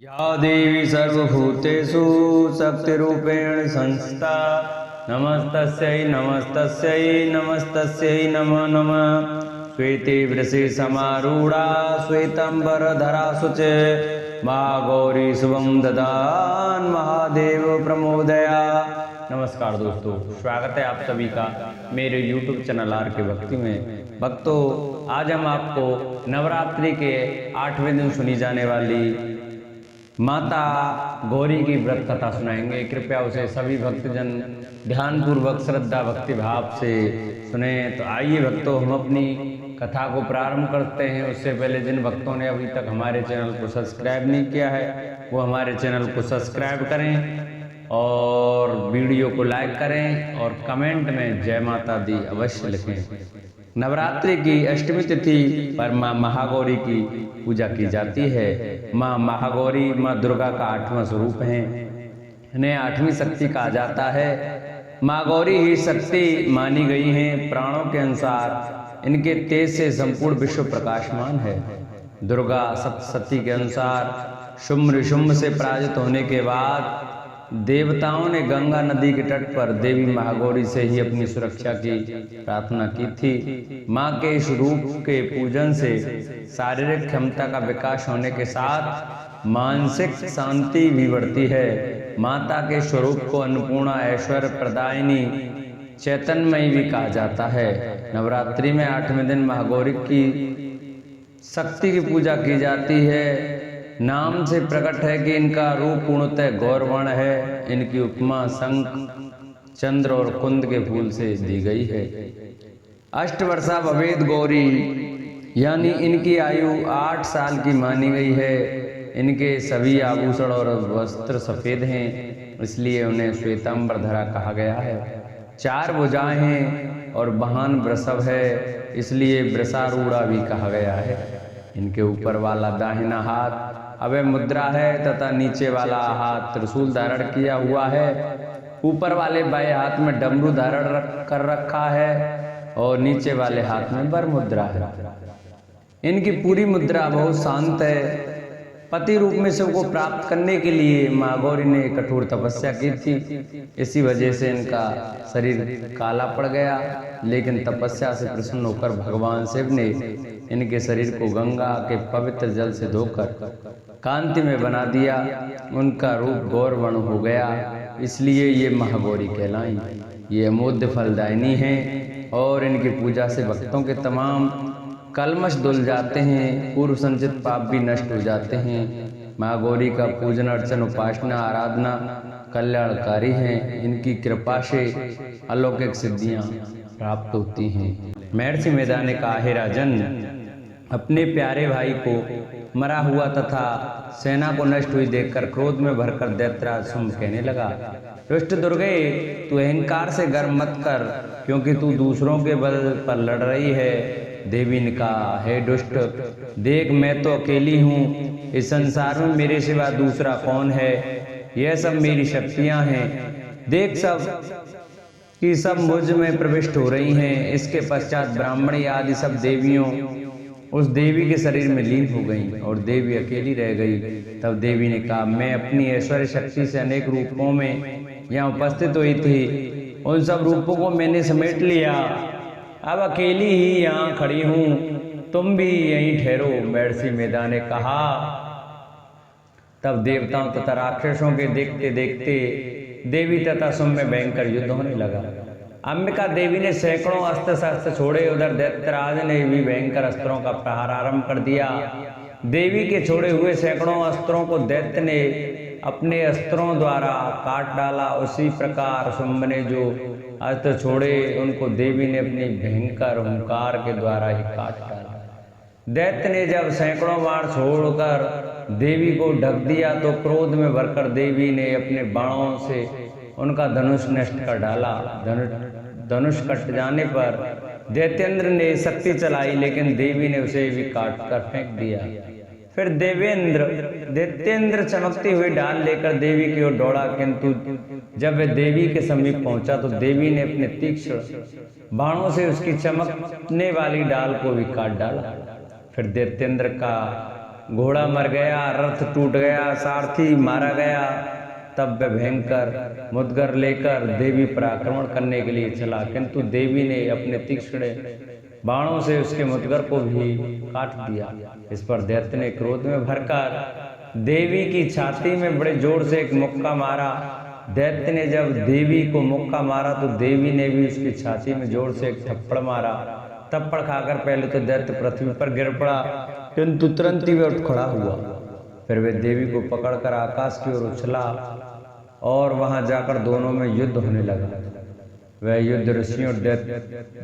या देवी सर्वभूतेषु शक्तिरूपेण संस्था नमस्तस्यै नमस्तस्यै नमस्तस्यै नमो नमः। श्वेते वृषे समारूढ़ा श्वेतांबरधरा शुचे महागौरी शुभम ददान महादेव प्रमोदया। नमस्कार दोस्तों, स्वागत है आप सभी का मेरे YouTube चैनल आर के भक्ति में। भक्तों, आज हम आपको नवरात्रि के 8वें दिन सुनी जाने वाली माता गौरी की व्रत कथा सुनाएंगे। कृपया उसे सभी भक्तजन ध्यानपूर्वक श्रद्धा भक्ति भाव से सुने। तो आइए भक्तों, हम अपनी कथा को प्रारंभ करते हैं। उससे पहले जिन भक्तों ने अभी तक हमारे चैनल को सब्सक्राइब नहीं किया है वो हमारे चैनल को सब्सक्राइब करें और वीडियो को लाइक करें और कमेंट में जय माता दी अवश्य लिखें। नवरात्रि की अष्टमी तिथि पर माँ महागौरी की पूजा की जाती है। माँ महागौरी माँ दुर्गा का 8वां स्वरूप है। इन्हें 8वीं शक्ति कहा जाता है। माँ गौरी ही शक्ति मानी गई हैं। प्राणों के अनुसार इनके तेज से संपूर्ण विश्व प्रकाशमान है। दुर्गा सप्तशती के अनुसार शुम्भ ऋषुम्भ से पराजित होने के बाद देवताओं ने गंगा नदी के तट पर देवी महागौरी से ही अपनी सुरक्षा की प्रार्थना की थी। माँ के इस रूप के पूजन से शारीरिक क्षमता का विकास होने के साथ मानसिक शांति भी बढ़ती है। माता के स्वरूप को अन्नपूर्णा, ऐश्वर्य प्रदायिनी, चैतन्यमयी भी कहा जाता है। नवरात्रि में 8वें दिन महागौरी की शक्ति की पूजा की जाती है। नाम से प्रकट है कि इनका रूप पूर्णतः गौरवर्ण है। इनकी उपमा शंख, चंद्र और कुंद के फूल से दी गई है। अष्टवर्षा भवेद गौरी, यानी इनकी आयु 8 साल की मानी गई है। इनके सभी आभूषण और वस्त्र सफेद हैं, इसलिए उन्हें श्वेतांबरधरा कहा गया है। 4 भुजाएं हैं और वाहन वृषभ है, इसलिए वृषारूढ़ा भी कहा गया है। इनके ऊपर वाला दाहिना हाथ अभय मुद्रा है तथा नीचे वाला हाथ त्रिशूल धारण किया हुआ है। ऊपर वाले बाएं हाथ में डमरू धारण कर रखा है और नीचे वाले हाथ में वर मुद्रा है। इनकी पूरी मुद्रा बहुत शांत है। पति रूप में शिव को प्राप्त करने के लिए माँ गौरी ने कठोर तपस्या की थी। इसी वजह से इनका शरीर काला पड़ गया, लेकिन तपस्या से प्रसन्न होकर भगवान शिव ने इनके शरीर को गंगा के पवित्र जल से धोकर कांति में बना दिया। उनका रूप गौरवर्ण हो गया, इसलिए ये महागौरी कहलाई। ये अमोघ फलदायिनी हैं और इनकी पूजा से भक्तों के तमाम कलमश धुल जाते हैं, पूर्व संचित पाप भी नष्ट हो जाते हैं। माँ गौरी का पूजन अर्चन, उपासना, आराधना कल्याणकारी है। इनकी कृपा से अलौकिक सिद्धियां प्राप्त होती हैं। महर्षि मेधा ने कहा, हे राजन, अपने प्यारे भाई को मरा हुआ तथा सेना को नष्ट हुई देखकर क्रोध में भरकर दैत्यराज शुंभ कहने लगा, दुष्ट दुर्गे, तू अहंकार से गर्व मत कर, क्योंकि तू दूसरों के बल पर लड़ रही है। देवी ने कहा, हे दुष्ट, देख, मैं तो अकेली हूँ। इस संसार में मेरे सिवा दूसरा कौन है? यह सब मेरी शक्तियां हैं। देख, सब की सब मुझ में प्रविष्ट हो रही हैं। इसके पश्चात ब्राह्मणी आदि सब देवियों उस देवी के शरीर में लीन हो गईं और देवी अकेली रह गई। तब देवी ने कहा, मैं अपनी ऐश्वर्य शक्ति से अनेक रूपों में यहाँ उपस्थित हुई थी। उन सब रूपों को मैंने समेट लिया। अब अकेली ही यहाँ खड़ी हूँ, तुम भी यहीं ठहरो। महर्षि मेधा ने कहा। तब देवताओं तथा राक्षसों के देखते देखते देवी तथा शुंभ में भयंकर युद्ध होने लगा। अंबिका देवी ने सैकड़ों अस्त्र शस्त्र छोड़े। उधर दैत्यराज ने भी भयंकर अस्त्रों का प्रहार आरंभ कर दिया। देवी के छोड़े हुए सैकड़ों अस्त्रों को दैत्य ने अपने अस्त्रों द्वारा काट डाला। उसी प्रकार शुंभ ने जो अस्त्र छोड़े उनको देवी ने अपनी भयंकर हुंकार के द्वारा ही काट डाला। दैत्य ने जब सैकड़ों बाण छोड़कर देवी को ढक दिया तो क्रोध में भरकर देवी ने अपने बाणों से उनका धनुष नष्ट कर डाला। धनुष कट जाने पर दैत्येंद्र ने शक्ति चलाई, लेकिन देवी ने उसे भी काट कर फेंक दिया। फिर दैत्येंद्र चमकती हुई डाल लेकर देवी की ओर दौड़ा, किंतु जब वह देवी के समीप पहुंचा तो देवी ने अपने तीक्ष्ण बाणों से उसकी चमकने वाली डाल को भी काट डाला। फिर दैत्येंद्र का घोड़ा मर गया, रथ टूट गया, सारथी मारा गया, तब वह भयंकर मुद्गर लेकर देवी पर आक्रमण करने के लिए चला, किंतु देवी ने अपने तीक्ष्ण बाणों से उसके मुद्गर को भी काट दिया। इस पर दैत्य ने क्रोध में भरकर देवी की छाती में बड़े जोर से एक मुक्का मारा। दैत्य ने जब देवी को मुक्का मारा तो देवी ने भी उसकी छाती में जोर से एक थप्पड़ मारा। थप्पड़ खाकर पहले तो दैत्य पृथ्वी पर गिर पड़ा, किंतु तुरंत ही वह उठ खड़ा हुआ। फिर वे देवी को पकड़कर आकाश की ओर उछला और वहां जाकर दोनों में युद्ध होने लगा। वह युद्ध ऋषियों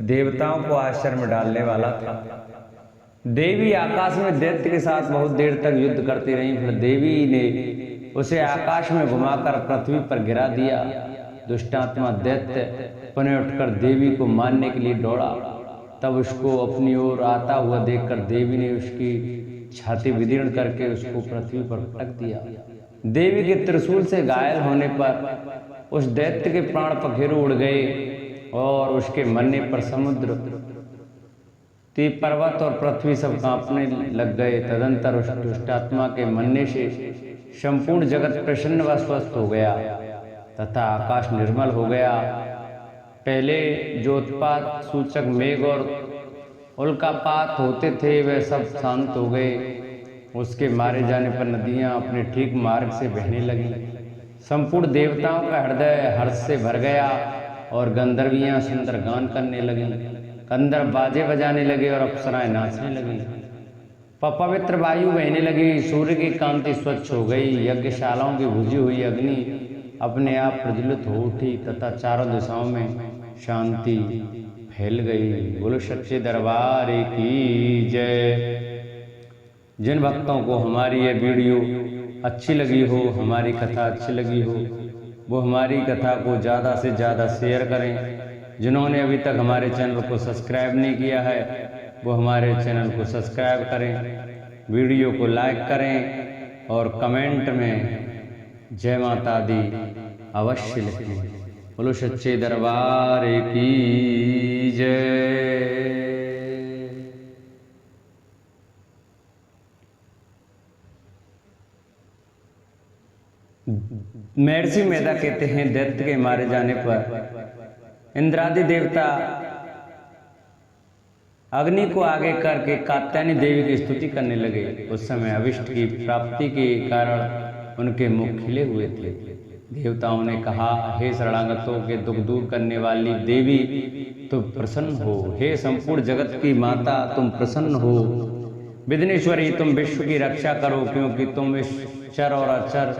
देवताओं को आश्चर्य में डालने वाला था। देवी आकाश में दैत्य के साथ बहुत देर तक युद्ध करती रही। फिर देवी ने उसे आकाश में घुमाकर पृथ्वी पर गिरा दिया। दुष्टात्मा दैत्य पुनः उठकर देवी को मारने के लिए दौड़ा। तब उसको अपनी ओर आता हुआ देखकर देवी ने उसकी छाती विदीर्ण करके उसको पृथ्वी पर पटक दिया। देवी के त्रिशूल से घायल होने पर उस दैत्य के प्राण पखेरु उड़ गए और उसके मरने पर समुद्र, पर्वत और पृथ्वी सब कांपने लग गए। तदंतर उस दुष्टात्मा के मरने से संपूर्ण जगत प्रसन्न व स्वस्थ हो गया तथा आकाश निर्मल हो गया। पहले जो उत्पात सूचक मेघ और उल्कापात होते थे वे सब शांत हो गए। उसके मारे जाने पर नदियां अपने ठीक मार्ग से बहने लगी। संपूर्ण देवताओं का हृदय हर्ष से भर गया और गंधर्वियां सुंदर गान करने लगी। गंधर्व बाजे बजाने लगे और अप्सराएं नाचने लगी। पवित्र वायु बहने लगी। सूर्य की कांति स्वच्छ हो गई। यज्ञशालाओं की बुझी हुई अग्नि अपने आप प्रज्वलित हो उठी तथा चारों दिशाओं में शांति फैल गई। बोलो सच्चे दरबार की जय। जिन भक्तों को हमारी ये वीडियो अच्छी लगी हो, हमारी कथा अच्छी लगी हो, वो हमारी कथा को ज़्यादा से ज़्यादा शेयर करें। जिन्होंने अभी तक हमारे चैनल को सब्सक्राइब नहीं किया है वो हमारे चैनल को सब्सक्राइब करें, वीडियो को लाइक करें और कमेंट में जय माता दी अवश्य लिखें। बोलो सच्चे दरबार की जय। महर्षि मेधा कहते हैं दैत्य के मारे जाने पर इंद्रादि देवता अग्नि को आगे करके कात्यायनी देवी की स्तुति करने लगे। उस समय अभिष्ट की प्राप्ति के कारण उनके मुख खिले हुए थे। देवताओं ने कहा, हे शरणागतों के दुख दूर करने वाली देवी तुम प्रसन्न हो। हे संपूर्ण जगत की माता तुम प्रसन्न हो। विघ्नेश्वरी तुम विश्व की रक्षा करो क्योंकि तुम इस चर और अचर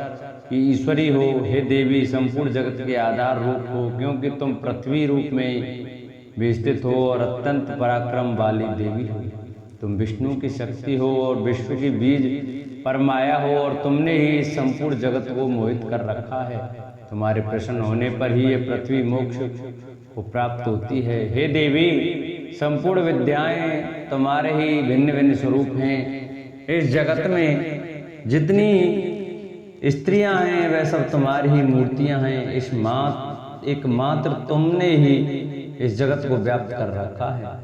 की ईश्वरी हो। हे देवी संपूर्ण जगत के आधार रूप हो क्योंकि तुम पृथ्वी रूप में भी स्थित हो और अत्यंत पराक्रम वाली देवी हो। तुम विष्णु की शक्ति हो और विश्व की बीज परमाया हो और तुमने ही इस संपूर्ण जगत को मोहित कर रखा है। तुम्हारे प्रसन्न होने पर ही ये पृथ्वी मोक्ष को प्राप्त होती है। हे देवी संपूर्ण विद्याएं तुम्हारे ही भिन्न भिन्न स्वरूप हैं। इस जगत में जितनी स्त्रियां हैं वह सब तुम्हारी ही मूर्तियां हैं। एकमात्र तुमने ही इस जगत को व्याप्त कर रखा है।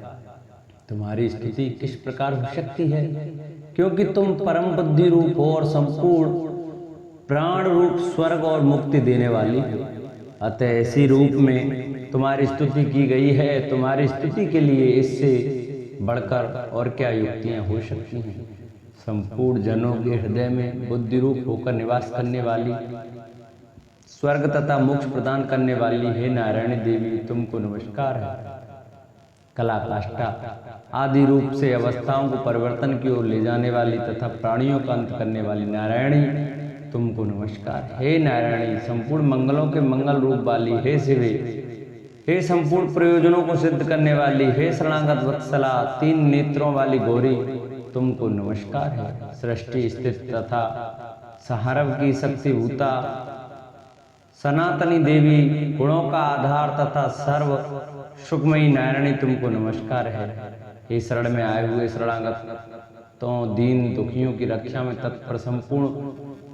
तुम्हारी स्थिति किस प्रकार हो सकती है क्योंकि तुम परम बुद्धि रूप हो और संपूर्ण प्राण रूप स्वर्ग और मुक्ति देने वाली हो। अतः ऐसी रूप में तुम्हारी स्तुति की गई है। तुम्हारी स्तुति के लिए इससे बढ़कर और क्या युक्तियां हो सकती हैं। संपूर्ण जनों के हृदय में बुद्धि रूप होकर निवास करने वाली, स्वर्ग तथा मोक्ष प्रदान करने वाली हे नारायणी देवी तुमको नमस्कार है। कला काष्ठा आदि रूप से अवस्थाओं को परिवर्तन की ओर ले जाने वाली तथा प्राणियों का अंत करने वाली नारायणी तुमको नमस्कार। हे नारायणी संपूर्ण मंगलों के मंगल रूप वाली हे शिवे, हे संपूर्ण प्रयोजनों को सिद्ध करने वाली हे शरणागत वत्सला तीन नेत्रों वाली गौरी तुमको नमस्कार है। सृष्टि स्थित तथा सहारव की शक्तिभूता सनातनी देवी गुणों का आधार तथा सर्व सुखमयी नारायणी तुमको नमस्कार है। हे शरण में आए हुए शरणागत तो दीन दुखियों की रक्षा में तत्पर संपूर्ण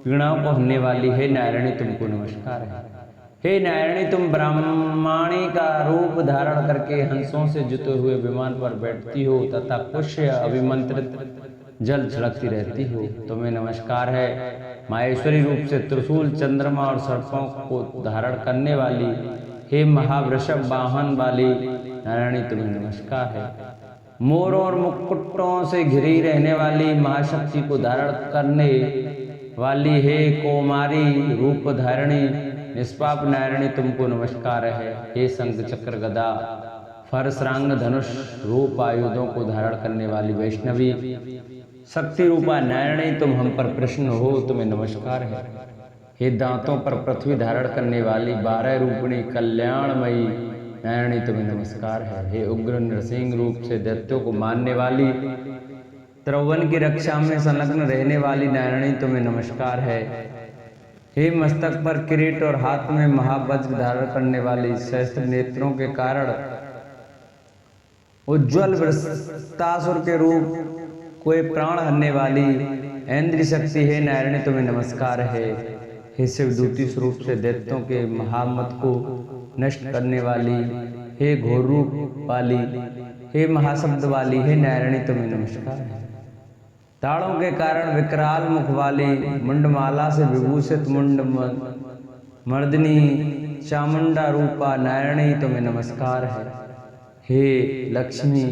पीड़ाओं को हरने वाली हे नारायणी तुमको नमस्कार है। हे नारायणी तुम ब्राह्मणी का रूप धारण करके हंसों से जुते हुए विमान पर बैठती हो तथा कुछ अभिमंत्रित जल छिड़कती रहती हो, तुम्हें नमस्कार है। माहेश्वरी रूप से त्रिशूल, चंद्रमा और सर्पों को धारण करने वाली, हे महावृषभ वाहन वाली नारायणी, तुम्हें नमस्कार है। मोरों और मुकुटों से घिरी रहने वाली महाशक्ति को धारण करने वाली, हे कौमारी रूप धारिणी निष्पाप नारायणी, तुमको नमस्कार है। हे शंख चक्र गदा फरसरांग धनुष रूप आयुधों को धारण करने वाली वैष्णवी शक्ति रूपा नारायणी, तुम हम पर प्रसन्न हो, तुम्हें नमस्कार है। हे दांतों पर पृथ्वी धारण करने वाली 12 रूपिणी कल्याणमयी नारायणी, तुम्हें नमस्कार है। हे उग्र नृसिंह रूप से दैत्यों को मारने वाली, त्रिभुवन की रक्षा में संलग्न रहने वाली नारायणी, तुम्हें नमस्कार है। हे मस्तक पर किरीट और हाथ में महावज्र धारण करने वाली, सहस्त्र नेत्रों के कारण उज्ज्वल वृत्तासुर के रूप कोई प्राण हरने वाली ऐन्द्रिय शक्ति, हे नारायणी, तुम्हें नमस्कार है। हे शिवदूती स्वरूप से दैत्यों के महामत को नष्ट करने वाली, हे घोर रूप वाली, हे महाशब्द वाली, हे नारायणी, तुम्हें नमस्कार है। ताड़ों के कारण विकराल मुख वाली, मुंडमाला से विभूषित मुंड मर्दिनी चामुंडा रूपा नारायणी, तुम्हें नमस्कार है। हे लक्ष्मी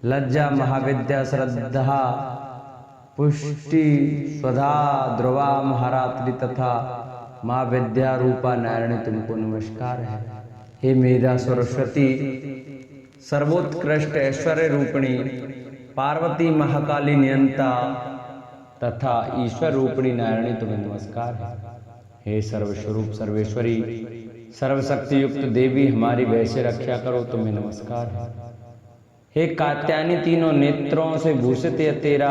लज्जा महाविद्या श्रद्धा पुष्टि स्वधा ध्रुवा महारात्रि तथा माँ विद्या रूपा नारायणी, तुमको नमस्कार है। हे मेधा सरस्वती सर्वोत्कृष्ट ऐश्वर्य रूपिणी पार्वती महाकाली नियंता तथा ईश्वर रूपिणी नारायणी, तुम्हें नमस्कार है। हे सर्वस्वरूप सर्वेश्वरी सर्वशक्ति युक्त देवी, हमारी वैसे रक्षा करो, तुम्हें नमस्कार है। हे कात्यायनी तीनों नेत्रों से भूषित या तेरा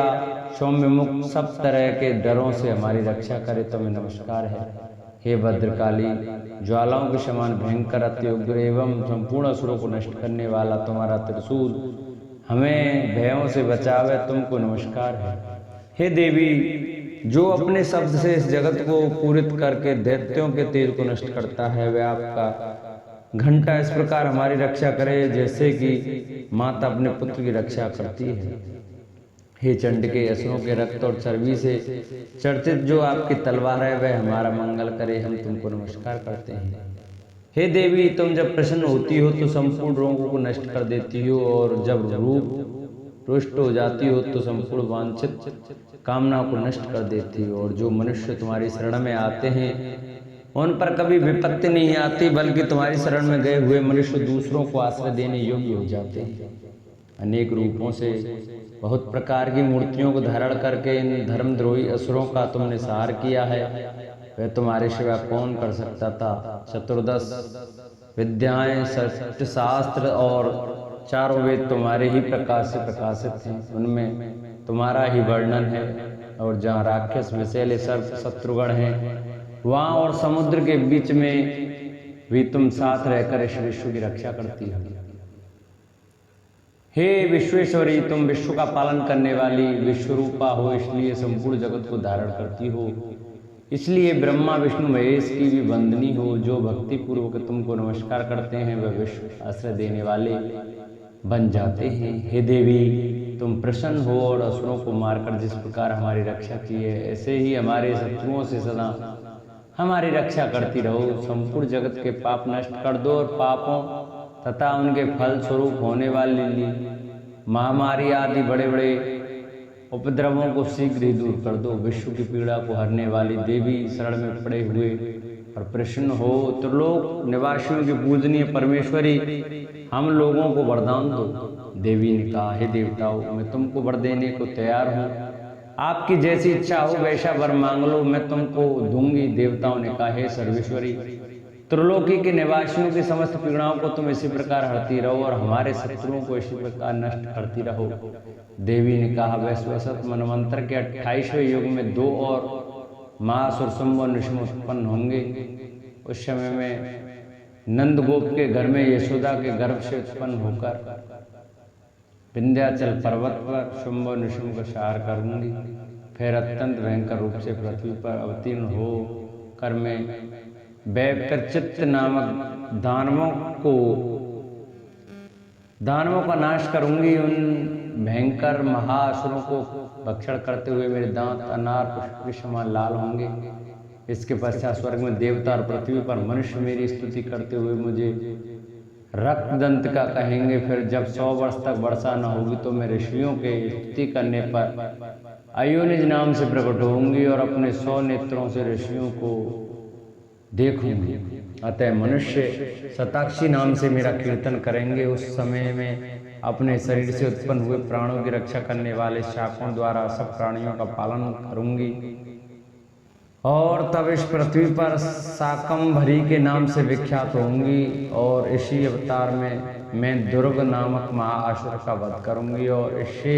सौम्य मुख सब तरह के डरों से हमारी रक्षा करे, तुम्हें नमस्कार है। हे भद्रकाली ज्वालाओं के समान भयंकर अति उग्र एवं संपूर्ण असुरों को नष्ट करने वाला तुम्हारा त्रिशूल हमें भयों से बचावे, तुमको नमस्कार है। हे देवी, जो अपने शब्द से इस जगत को पूरित करके दैत्यों के तेज को नष्ट करता है, वह आपका घंटा इस प्रकार हमारी रक्षा करे जैसे कि माता अपने पुत्र की रक्षा करती है। हे चंड के असुरों के रक्त और चर्बी से चर्चित जो आपकी तलवार है, वह हमारा मंगल करे, हम तुमको नमस्कार करते हैं। हे देवी, तुम जब प्रसन्न होती हो तो संपूर्ण रोगों को नष्ट कर देती हो, और जब रूप रुष्ट हो जाती हो तो संपूर्ण वांछित कामनाओं को नष्ट कर देती हो। और जो मनुष्य तुम्हारी शरण में आते हैं उन पर कभी विपत्ति नहीं आती, बल्कि तुम्हारी शरण में गए हुए मनुष्य दूसरों को आश्रय देने योग्य हो जाते हैं। अनेक रूपों से बहुत प्रकार की मूर्तियों को धारण करके इन धर्मद्रोही असुरों का तुमने संहार किया है, वह तुम्हारे सिवा कौन कर सकता था। चतुर्दश विद्याएं, षट शास्त्र और चारों वेद तुम्हारे ही प्रकाश से प्रकाशित हैं, उनमें तुम्हारा ही वर्णन है। और जहाँ राक्षस विषैले सर्प शत्रुगण हैं, वहाँ और समुद्र के बीच में भी तुम साथ रहकर इस विश्व की रक्षा करती हो। हे विश्वेश्वरी, तुम विश्व का पालन करने वाली विश्वरूपा हो, इसलिए संपूर्ण जगत को धारण करती हो। इसलिए ब्रह्मा विष्णु महेश की भी वंदनी हो। जो भक्ति पूर्वक तुमको नमस्कार करते हैं, वह विश्व आश्रय देने वाले बन जाते हैं। हे देवी, तुम प्रसन्न हो और असुरों को मारकर जिस प्रकार हमारी रक्षा की है, ऐसे ही हमारे शत्रुओं से सदा हमारी रक्षा करती रहो। संपूर्ण जगत के पाप नष्ट कर दो और पापों तथा उनके फल स्वरूप होने वाली महामारी आदि बड़े बड़े उपद्रवों को शीघ्र ही दूर कर दो। विश्व की पीड़ा को हरने वाली देवी, शरण में पड़े हुए और प्रसन्न हो। त्रिलोक निवासियों की पूजनीय परमेश्वरी, हम लोगों को वरदान दो। देवी ने कहा, हे देवताओं, मैं तुमको वर देने को तैयार हूँ, आपकी जैसी इच्छा हो वैसा वर मांग लो, मैं तुमको दूंगी। देवताओं ने कहा, हे सर्वेश्वरी, त्रिलोकी के निवासियों की समस्त पीड़ाओं को तुम इसी प्रकार हरती रहो और हमारे शत्रुओं को इसी प्रकार नष्ट करती रहो। देवी ने कहा, वैश्वसत मनवंतर के 28वें युग में 2 और महासुर शुंभ और निशुंभ उत्पन्न होंगे। उस समय में नंदगोप के घर में यशोदा के गर्भ से उत्पन्न होकर विंध्याचल पर्वत पर शुंभ और निशुंभ का संहार करूंगी। फिर अत्यंत भयंकर रूप से पृथ्वी पर अवतीर्ण हो कर मैं वैकचित्त नामक दानवों का नाश करूंगी। उन भयंकर महाअसुरों को भक्षण करते हुए मेरे दांत अनार पुष्प के समान लाल होंगे। इसके पश्चात स्वर्ग में देवता और पृथ्वी पर मनुष्य मेरी स्तुति करते हुए मुझे रक्तदंत का कहेंगे। फिर जब 100 वर्ष तक वर्षा न होगी तो मैं ऋषियों के स्तुति करने पर अयोनिज नाम से प्रकट होंगी और अपने 100 नेत्रों से ऋषियों को देखूंगी। अतः मनुष्य शताक्षी नाम से मेरा कीर्तन करेंगे। उस समय में अपने शरीर से उत्पन्न हुए प्राणों की रक्षा करने वाले शाकों द्वारा सब प्राणियों का पालन करूंगी और तब इस पृथ्वी पर शाकंभरी के नाम से विख्यात होंगी। और इसी अवतार में मैं दुर्ग नामक महाअसुर का वध करूंगी और इससे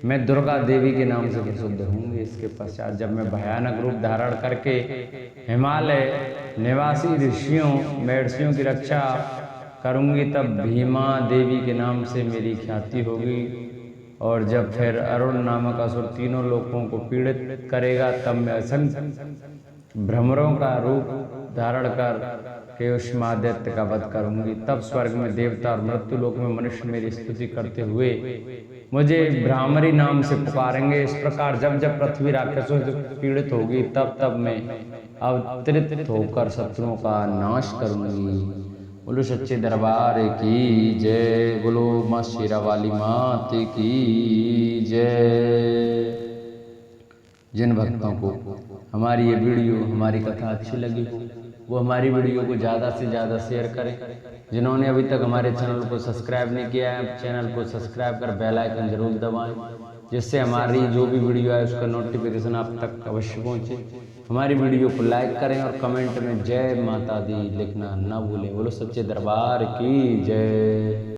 मैं दुर्गा देवी के नाम से प्रसिद्ध होंगी। इसके पश्चात जब मैं भयानक रूप धारण करके हिमालय निवासी ऋषियों महर्षियों की रक्षा करूंगी तब भीमा देवी के नाम से मेरी ख्याति होगी। और जब फिर अरुण नामक असुर तीनों लोगों को पीड़ित करेगा तब मैं असंख्य भ्रमरों का रूप धारण कर के उष्मादित्य का वध करूंगी। तब स्वर्ग में देवता और मृत्यु लोक में मनुष्य मेरी स्तुति करते हुए मुझे भ्रामरी नाम से पुकारेंगे। इस प्रकार जब जब पृथ्वी राक्षसों से पीड़ित होगी तब तब मैं अवतरित होकर शत्रुओं का नाश करूंगी। बोलो सच्चे दरबार की जय। बोलो माँ शेरा वाली मात की जय। जिन भक्तों को हमारी ये वीडियो हमारी कथा अच्छी लगी हो वो हमारी वीडियो को ज़्यादा से ज़्यादा शेयर करें। जिन्होंने अभी तक हमारे चैनल को सब्सक्राइब नहीं किया है चैनल को सब्सक्राइब कर बेल आइकन जरूर दबाएं जिससे हमारी जो भी वीडियो है उसका नोटिफिकेशन आप तक अवश्य पहुंचे। हमारी वीडियो को लाइक करें और कमेंट में जय माता दी लिखना ना भूलें। बोलो सच्चे दरबार की जय।